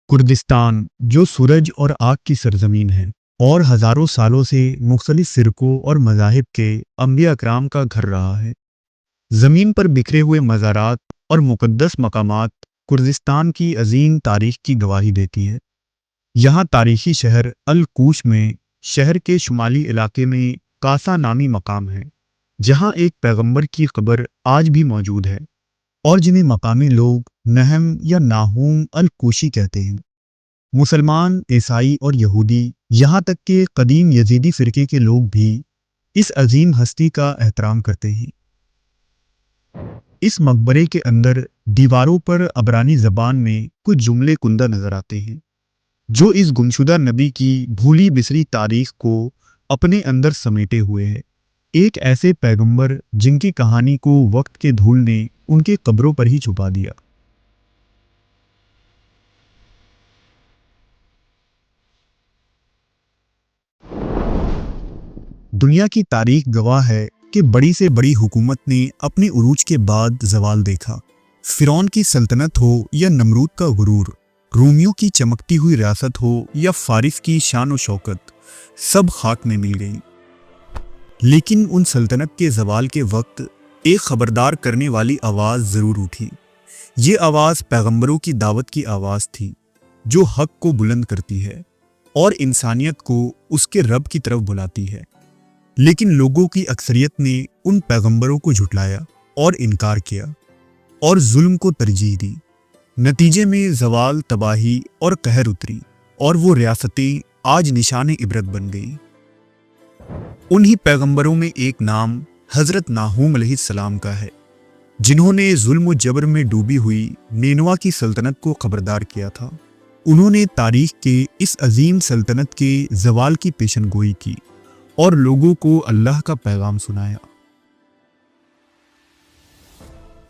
Kurdistan جو سورج اور آگ کی سرزمین ہے اور ہزاروں سالوں سے مختلف فرقوں اور مذاہب کے انبیاء اکرام کا گھر رہا ہے۔ زمین پر بکھرے ہوئے مزارات اور مقدس مقامات کردستان کی عظیم تاریخ کی گواہی دیتی ہے۔ یہاں تاریخی شہر الکوش میں شہر کے شمالی علاقے میں کاسا نامی مقام ہے، جہاں ایک پیغمبر کی قبر آج بھی موجود ہے اور جنہیں مقامی لوگ نہم یا ناہوم الکوشی کہتے ہیں۔ مسلمان، عیسائی اور یہودی، یہاں تک کہ قدیم یزیدی فرقے کے لوگ بھی اس عظیم ہستی کا احترام کرتے ہیں۔ اس مقبرے کے اندر دیواروں پر عبرانی زبان میں کچھ جملے کندہ نظر آتے ہیں، جو اس گمشدہ نبی کی بھولی بسری تاریخ کو اپنے اندر سمیٹے ہوئے ہے۔ ایک ایسے پیغمبر جن کی کہانی کو وقت کے دھول نے ان کے قبروں پر ہی چھپا دیا۔ دنیا کی تاریخ گواہ ہے کہ بڑی سے بڑی حکومت نے اپنے عروج کے بعد زوال دیکھا۔ فرعون کی سلطنت ہو یا نمرود کا غرور، رومیوں کی چمکتی ہوئی ریاست ہو یا فارس کی شان و شوکت، سب خاک میں مل گئی۔ لیکن ان سلطنت کے زوال کے وقت ایک خبردار کرنے والی آواز ضرور اٹھی۔ یہ آواز پیغمبروں کی دعوت کی آواز تھی، جو حق کو بلند کرتی ہے اور انسانیت کو اس کے رب کی طرف بلاتی ہے۔ لیکن لوگوں کی اکثریت نے ان پیغمبروں کو جھٹلایا اور انکار کیا اور ظلم کو ترجیح دی۔ نتیجے میں زوال، تباہی اور قہر اتری، اور وہ ریاستیں آج نشان عبرت بن گئیں۔ انہی پیغمبروں میں ایک نام حضرت ناہوم علیہ السلام کا ہے، جنہوں نے ظلم و جبر میں ڈوبی ہوئی نینوا کی سلطنت کو خبردار کیا تھا۔ انہوں نے تاریخ کے اس عظیم سلطنت کے زوال کی پیشن گوئی کی اور لوگوں کو اللہ کا پیغام سنایا۔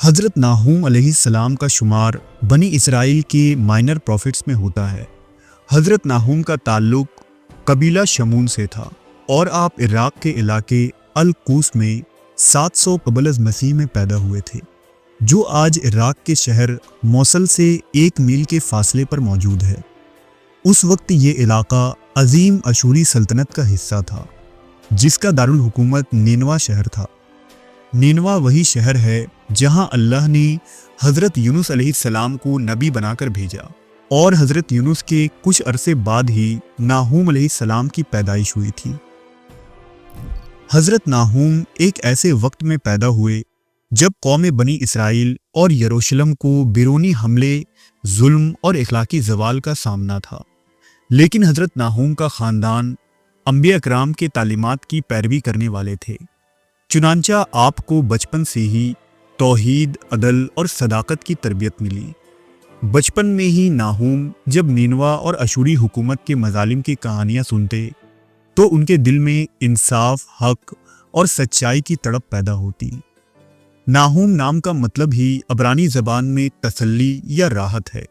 حضرت ناہوم علیہ السلام کا شمار بنی اسرائیل کے مائنر پروفٹس میں ہوتا ہے۔ حضرت ناہوم کا تعلق قبیلہ شمون سے تھا اور آپ عراق کے علاقے الکوس میں 700 قبل از مسیح میں پیدا ہوئے تھے، جو آج عراق کے شہر موصل سے 1 میل کے فاصلے پر موجود ہے۔ اس وقت یہ علاقہ عظیم اشوری سلطنت کا حصہ تھا، جس کا دارالحکومت نینوا شہر تھا۔ نینوا وہی شہر ہے جہاں اللہ نے حضرت یونس علیہ السلام کو نبی بنا کر بھیجا، اور حضرت یونس کے کچھ عرصے بعد ہی ناہوم علیہ السلام کی پیدائش ہوئی تھی۔ حضرت ناہوم ایک ایسے وقت میں پیدا ہوئے جب قوم بنی اسرائیل اور یروشلم کو بیرونی حملے، ظلم اور اخلاقی زوال کا سامنا تھا۔ لیکن حضرت ناہوم کا خاندان انبیاء اکرام کے تعلیمات کی پیروی کرنے والے تھے، چنانچہ آپ کو بچپن سے ہی توحید، عدل اور صداقت کی تربیت ملی۔ بچپن میں ہی ناہوم جب نینوا اور اشوری حکومت کے مظالم کی کہانیاں سنتے تو ان کے دل میں انصاف، حق اور سچائی کی تڑپ پیدا ہوتی۔ ناہوم نام کا مطلب ہی عبرانی زبان میں تسلی یا راحت ہے،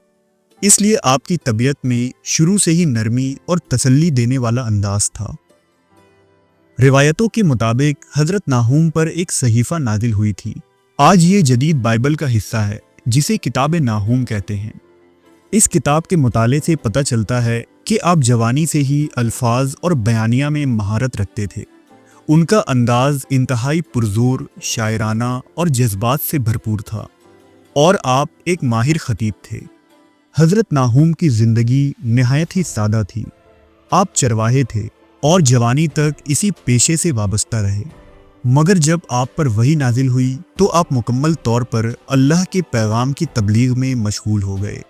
اس لیے آپ کی طبیعت میں شروع سے ہی نرمی اور تسلی دینے والا انداز تھا۔ روایتوں کے مطابق حضرت ناہوم پر ایک صحیفہ نازل ہوئی تھی۔ آج یہ جدید بائبل کا حصہ ہے، جسے کتاب ناہوم کہتے ہیں۔ اس کتاب کے مطالعے سے پتہ چلتا ہے کہ آپ جوانی سے ہی الفاظ اور بیانیہ میں مہارت رکھتے تھے۔ ان کا انداز انتہائی پرزور، شاعرانہ اور جذبات سے بھرپور تھا، اور آپ ایک ماہر خطیب تھے۔ حضرت ناہوم کی زندگی نہایت ہی سادہ تھی۔ آپ چرواہے تھے اور جوانی تک اسی پیشے سے وابستہ رہے، مگر جب آپ پر وحی نازل ہوئی تو آپ مکمل طور پر اللہ کے پیغام کی تبلیغ میں مشغول ہو گئے۔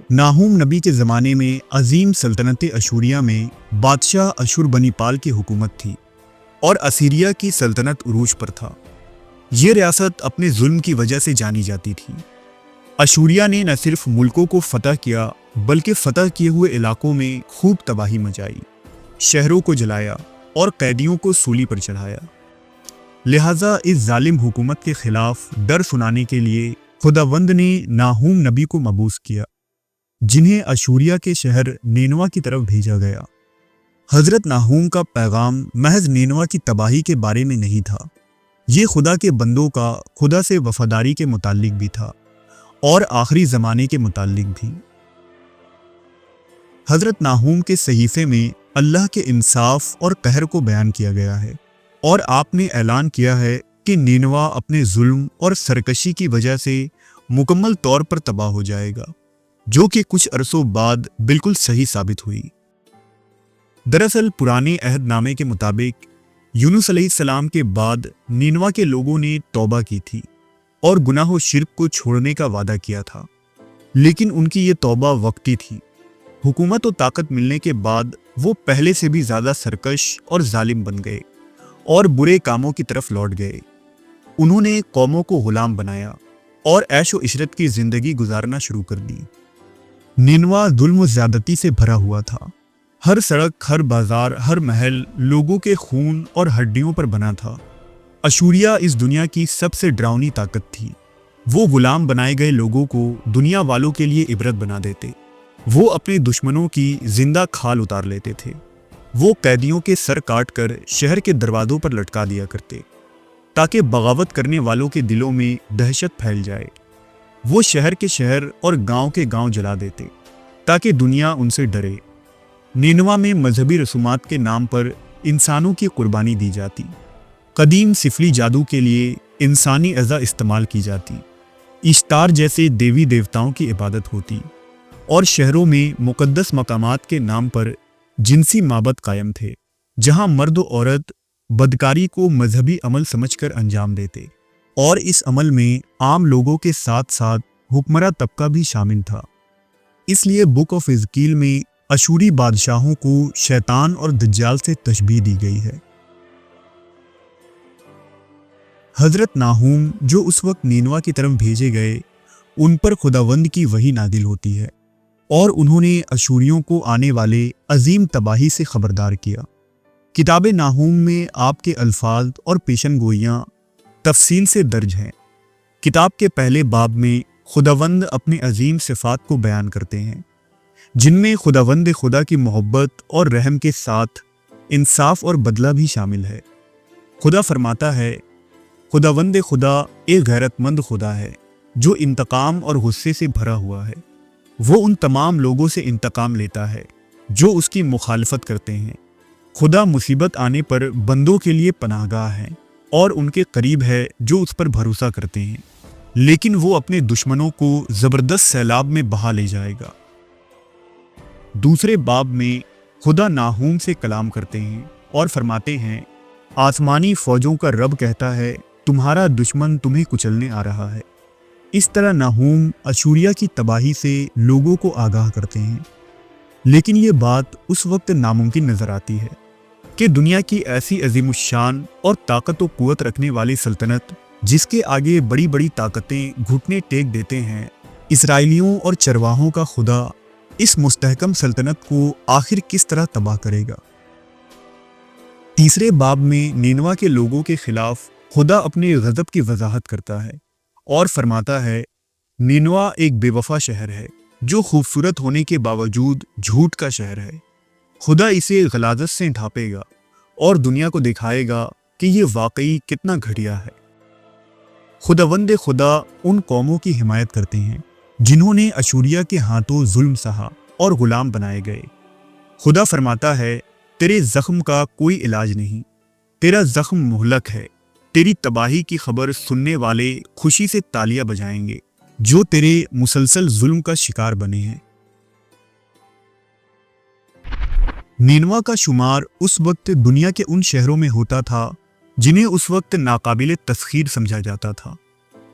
ناہوم نبی کے زمانے میں عظیم سلطنت اشوریہ میں بادشاہ اشور بنی پال کی حکومت تھی، اور اسیریا کی سلطنت عروج پر تھا۔ یہ ریاست اپنے ظلم کی وجہ سے جانی جاتی تھی۔ اشوریہ نے نہ صرف ملکوں کو فتح کیا بلکہ فتح کیے ہوئے علاقوں میں خوب تباہی مچائی، شہروں کو جلایا اور قیدیوں کو سولی پر چڑھایا۔ لہٰذا اس ظالم حکومت کے خلاف ڈر سنانے کے لیے خداوند نے ناہوم نبی کو مبعوث کیا، جنہیں اشوریہ کے شہر نینوا کی طرف بھیجا گیا۔ حضرت ناہوم کا پیغام محض نینوا کی تباہی کے بارے میں نہیں تھا، یہ خدا کے بندوں کا خدا سے وفاداری کے متعلق بھی تھا، اور آخری زمانے کے متعلق بھی۔ حضرت ناہوم کے صحیفے میں اللہ کے انصاف اور قہر کو بیان کیا گیا ہے، اور آپ نے اعلان کیا ہے کہ نینوا اپنے ظلم اور سرکشی کی وجہ سے مکمل طور پر تباہ ہو جائے گا، جو کہ کچھ عرصوں بعد بالکل صحیح ثابت ہوئی۔ دراصل پرانے عہد نامے کے مطابق یونس علیہ السلام کے بعد نینوا کے لوگوں نے توبہ کی تھی اور گناہ و شرک کو چھوڑنے کا وعدہ کیا تھا، لیکن ان کی یہ توبہ وقتی تھی۔ حکومت و طاقت ملنے کے بعد وہ پہلے سے بھی زیادہ سرکش اور ظالم بن گئے اور برے کاموں کی طرف لوٹ گئے۔ انہوں نے قوموں کو غلام بنایا اور عیش و عشرت کی زندگی گزارنا شروع کر دی۔ نینوا ظلم و زیادتی سے بھرا ہوا تھا۔ ہر سڑک، ہر بازار، ہر محل لوگوں کے خون اور ہڈیوں پر بنا تھا۔ اشوریا اس دنیا کی سب سے ڈراؤنی طاقت تھی۔ وہ غلام بنائے گئے لوگوں کو دنیا والوں کے لیے عبرت بنا دیتے۔ وہ اپنے دشمنوں کی زندہ کھال اتار لیتے تھے۔ وہ قیدیوں کے سر کاٹ کر شہر کے دروازوں پر لٹکا دیا کرتے تاکہ بغاوت کرنے والوں کے دلوں میں دہشت پھیل جائے۔ وہ شہر کے شہر اور گاؤں کے گاؤں جلا دیتے تاکہ دنیا ان سے ڈرے۔ نینوا میں مذہبی رسومات کے نام پر انسانوں کی قربانی دی جاتی۔ قدیم سفلی جادو کے لیے انسانی اعضا استعمال کی جاتی۔ اشتار جیسے دیوی دیوتاؤں کی عبادت ہوتی، اور شہروں میں مقدس مقامات کے نام پر جنسی معبد قائم تھے، جہاں مرد و عورت بدکاری کو مذہبی عمل سمجھ کر انجام دیتے، اور اس عمل میں عام لوگوں کے ساتھ ساتھ حکمراں طبقہ بھی شامل تھا۔ اس لیے بک آف حزقیل میں اشوری بادشاہوں کو شیطان اور دجال سے تشبیہ دی گئی ہے۔ حضرت ناہوم جو اس وقت نینوا کی طرف بھیجے گئے، ان پر خداوند کی وحی نازل ہوتی ہے، اور انہوں نے اشوریوں کو آنے والے عظیم تباہی سے خبردار کیا۔ کتاب ناہوم میں آپ کے الفاظ اور پیشن گوئیاں تفصیل سے درج ہیں۔ کتاب کے پہلے باب میں خداوند اپنے عظیم صفات کو بیان کرتے ہیں، جن میں خداوند خدا کی محبت اور رحم کے ساتھ انصاف اور بدلہ بھی شامل ہے۔ خدا فرماتا ہے، خداوند خدا ایک غیرت مند خدا ہے جو انتقام اور غصے سے بھرا ہوا ہے۔ وہ ان تمام لوگوں سے انتقام لیتا ہے جو اس کی مخالفت کرتے ہیں۔ خدا مصیبت آنے پر بندوں کے لیے پناہ گاہ ہے اور ان کے قریب ہے جو اس پر بھروسہ کرتے ہیں، لیکن وہ اپنے دشمنوں کو زبردست سیلاب میں بہا لے جائے گا۔ دوسرے باب میں خدا ناہوم سے کلام کرتے ہیں اور فرماتے ہیں، آسمانی فوجوں کا رب کہتا ہے، تمہارا دشمن تمہیں کچلنے آ رہا ہے۔ اس طرح ناہوم اشوریا کی تباہی سے لوگوں کو آگاہ کرتے ہیں، لیکن یہ بات اس وقت ناممکن نظر آتی ہے کہ دنیا کی ایسی عظیم الشان اور طاقت و قوت رکھنے والی سلطنت، جس کے آگے بڑی بڑی طاقتیں گھٹنے ٹیک دیتے ہیں، اسرائیلیوں اور چرواہوں کا خدا اس مستحکم سلطنت کو آخر کس طرح تباہ کرے گا۔ تیسرے باب میں نینوا کے لوگوں کے خلاف خدا اپنے غضب کی وضاحت کرتا ہے اور فرماتا ہے، نینوا ایک بے وفا شہر ہے جو خوبصورت ہونے کے باوجود جھوٹ کا شہر ہے۔ خدا اسے غلاظت سے ڈھانپے گا اور دنیا کو دکھائے گا کہ یہ واقعی کتنا گھٹیا ہے۔ خداوند خدا ان قوموں کی حمایت کرتے ہیں جنہوں نے اشوریا کے ہاتھوں ظلم سہا اور غلام بنائے گئے۔ خدا فرماتا ہے، تیرے زخم کا کوئی علاج نہیں، تیرا زخم مہلک ہے۔ تیری تباہی کی خبر سننے والے خوشی سے تالیاں بجائیں گے جو تیرے مسلسل ظلم کا شکار بنے ہیں۔ نینوا کا شمار اس وقت دنیا کے ان شہروں میں ہوتا تھا جنہیں اس وقت ناقابل تسخیر سمجھا جاتا تھا۔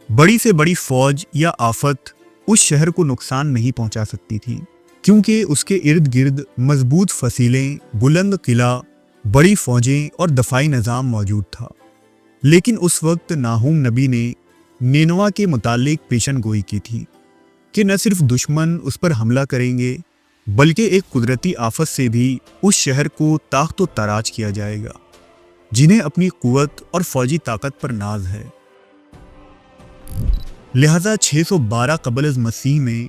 بڑی سے بڑی فوج یا آفت اس شہر کو نقصان نہیں پہنچا سکتی تھی، کیونکہ اس کے ارد گرد مضبوط فصیلیں، بلند قلعہ، بڑی فوجیں اور دفاعی نظام موجود تھا۔ لیکن اس وقت ناہوم نبی نے نینوا کے متعلق پیشن گوئی کی تھی کہ نہ صرف دشمن اس پر حملہ کریں گے، بلکہ ایک قدرتی آفت سے بھی اس شہر کو تاخت و تاراج کیا جائے گا، جنہیں اپنی قوت اور فوجی طاقت پر ناز ہے۔ لہذا 612 قبل از مسیح میں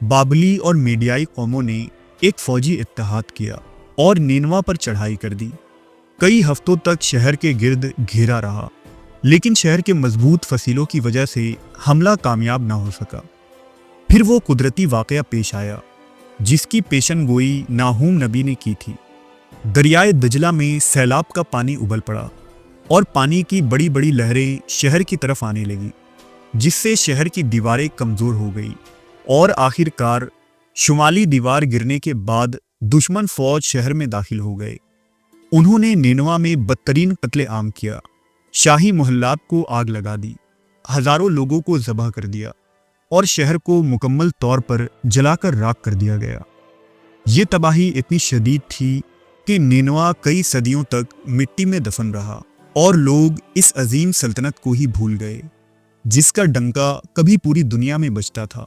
بابلی اور میڈیائی قوموں نے ایک فوجی اتحاد کیا اور نینوا پر چڑھائی کر دی۔ کئی ہفتوں تک شہر کے گرد گھیرا رہا، لیکن شہر کے مضبوط فصیلوں کی وجہ سے حملہ کامیاب نہ ہو سکا۔ پھر وہ قدرتی واقعہ پیش آیا جس کی پیشن گوئی ناہوم نبی نے کی تھی۔ دریائے دجلہ میں سیلاب کا پانی ابل پڑا اور پانی کی بڑی بڑی لہریں شہر کی طرف آنے لگی، جس سے شہر کی دیواریں کمزور ہو گئی اور آخر کار شمالی دیوار گرنے کے بعد دشمن فوج شہر میں داخل ہو گئے۔ انہوں نے نینوا میں بدترین قتل عام کیا، شاہی محلات کو آگ لگا دی، ہزاروں لوگوں کو ذبح کر دیا اور شہر کو مکمل طور پر جلا کر راکھ کر دیا گیا۔ یہ تباہی اتنی شدید تھی کہ نینوا کئی صدیوں تک مٹی میں دفن رہا اور لوگ اس عظیم سلطنت کو ہی بھول گئے جس کا ڈنکا کبھی پوری دنیا میں بجتا تھا۔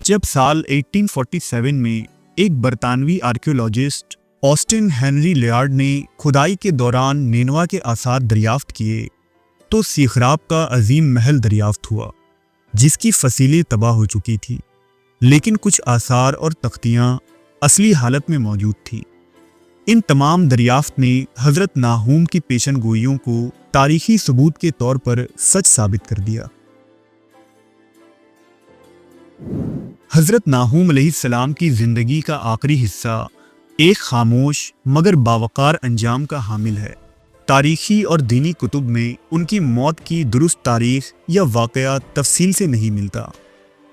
جب سال 1847 میں ایک برطانوی آرکیولوجسٹ آسٹن ہنری لیارڈ نے کھدائی کے دوران نینوا کے آثار دریافت کیے تو سیخراب کا عظیم محل دریافت ہوا جس کی فصیلیں تباہ ہو چکی تھی، لیکن کچھ آثار اور تختیاں اصلی حالت میں موجود تھیں۔ ان تمام دریافت نے حضرت ناہوم کی پیشن گوئیوں کو تاریخی ثبوت کے طور پر سچ ثابت کر دیا۔ حضرت ناہوم علیہ السلام کی زندگی کا آخری حصہ ایک خاموش مگر باوقار انجام کا حامل ہے۔ تاریخی اور دینی کتب میں ان کی موت کی درست تاریخ یا واقعہ تفصیل سے نہیں ملتا،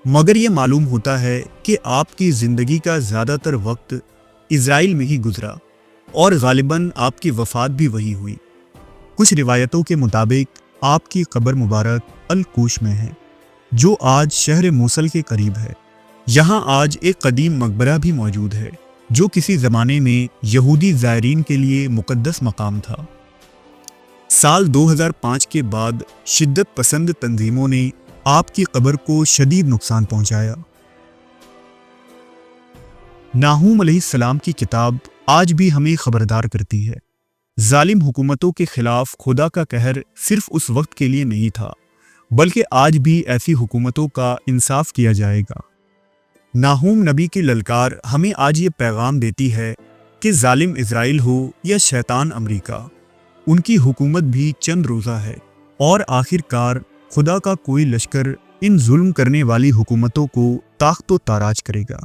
مگر یہ معلوم ہوتا ہے کہ آپ کی زندگی کا زیادہ تر وقت اسرائیل میں ہی گزرا اور غالباً آپ کی وفات بھی وہی ہوئی۔ کچھ روایتوں کے مطابق آپ کی قبر مبارک الکوش میں ہے، جو آج شہر موصل کے قریب ہے۔ یہاں آج ایک قدیم مقبرہ بھی موجود ہے جو کسی زمانے میں یہودی زائرین کے لیے مقدس مقام تھا۔ سال 2005 کے بعد شدت پسند تنظیموں نے آپ کی قبر کو شدید نقصان پہنچایا۔ ناہوم علیہ السلام کی کتاب آج بھی ہمیں خبردار کرتی ہے۔ ظالم حکومتوں کے خلاف خدا کا قہر صرف اس وقت کے لیے نہیں تھا، بلکہ آج بھی ایسی حکومتوں کا انصاف کیا جائے گا۔ ناہوم نبی کی للکار ہمیں آج یہ پیغام دیتی ہے کہ ظالم اسرائیل ہو یا شیطان امریکہ، ان کی حکومت بھی چند روزہ ہے اور آخر کار خدا کا کوئی لشکر ان ظلم کرنے والی حکومتوں کو تاخت و تاراج کرے گا۔